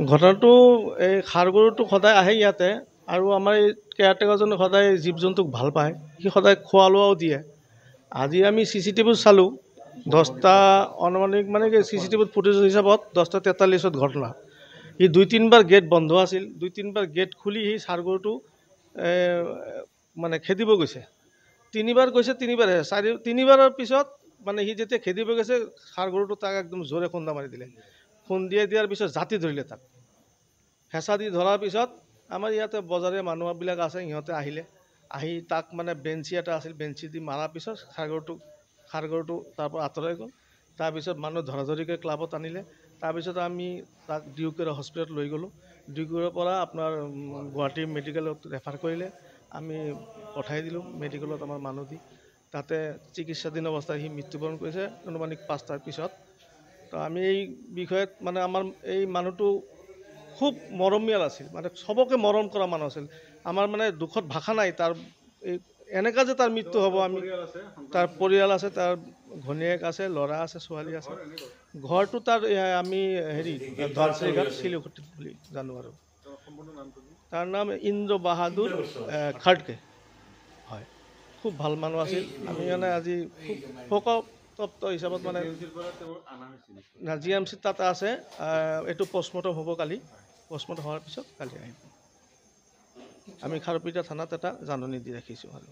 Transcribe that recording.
ঘটনাটো এই ষাঁড় গৰুটো সদায় আহে ইয়াতে আৰু আমাৰ এই কেয়াৰটেকাৰজনে সদায় জীৱ জন্তুক ভাল পায়, সি সদায় খোৱা লোৱাও দিয়ে। আজি আমি CCTV চালোঁ, 10টা অনুমানিক মানে কি CCTV ফুটেজ হিচাপত 10:43 ঘটনা। সি 2-3বাৰ গেট বন্ধ আছিল, 2-3বাৰ গেট খুলি সি ষাঁড় গৰুটো মানে খেদিব গৈছে। 3বাৰ গৈছে, 3বাৰহে 3বাৰৰ পিছত মানে সি যেতিয়া খেদিব গৈছে ষাঁড় গৰুটো তাক একদম জোৰে খুন্দা মাৰি দিলে। খুন্দিয়াই দিয়াৰ পিছত জাতি ধৰিলে তাক। হেঁচা দি ধৰাৰ পিছত আমাৰ ইয়াতে বজাৰীয়া মানুহবিলাক আছে, সিহঁতে আহি তাক মানে বেঞ্চি এটা আছিল, বেঞ্চি দি মাৰাৰ পিছত ষাঁড় গৰুটো তাৰ পৰা আঁতৰাই গ'ল। তাৰপিছত মানুহ ধৰাধৰিকৈ ক্লাবত আনিলে। তাৰপিছত আমি তাক ডিউকেৰ হস্পিটেলত লৈ গ'লোঁ। ডিউকেৰ পৰা আপোনাৰ গুৱাহাটী মেডিকেলত ৰেফাৰ কৰিলে, আমি পঠাই দিলোঁ মেডিকেলত আমাৰ মানুহ দি। তাতে চিকিৎসাধীন অৱস্থাত সি মৃত্যুবৰণ কৰিছে অনুমানিক 5টাৰ পিছত। তো আমি এই বিষয়ত মানে আমাৰ এই মানুহটো খুব মৰমীয়াল আছিল, মানে চবকে মৰম কৰা মানুহ আছিল। আমাৰ মানে দুখত ভাষা নাই তাৰ এই এনেকা যে তাৰ মৃত্যু হ'ব। আমি তাৰ পৰিয়াল আছে, তাৰ ঘনীয়েক আছে, ল'ৰা আছে, ছোৱালী আছে। ঘৰটো তাৰ আমি ধনচিৰিঘাট চিলিঘাট বুলি জানো আৰু। তাৰ নাম ইন্দ্ৰ বাহাদুৰ খাড়কে হয়। খুব ভাল মানুহ আছিল। আমি মানে আজি খুব শোকতপ্ত হিচাপত মানে GMC তাতে আছে। এইটো পষ্টমৰ্টম হ'ব কালি। পষ্টমৰ্টম হোৱাৰ পিছত কালি আহিব। আমি খাৰুপেটীয়া থানাত এটা জাননী দি ৰাখিছোঁ আৰু।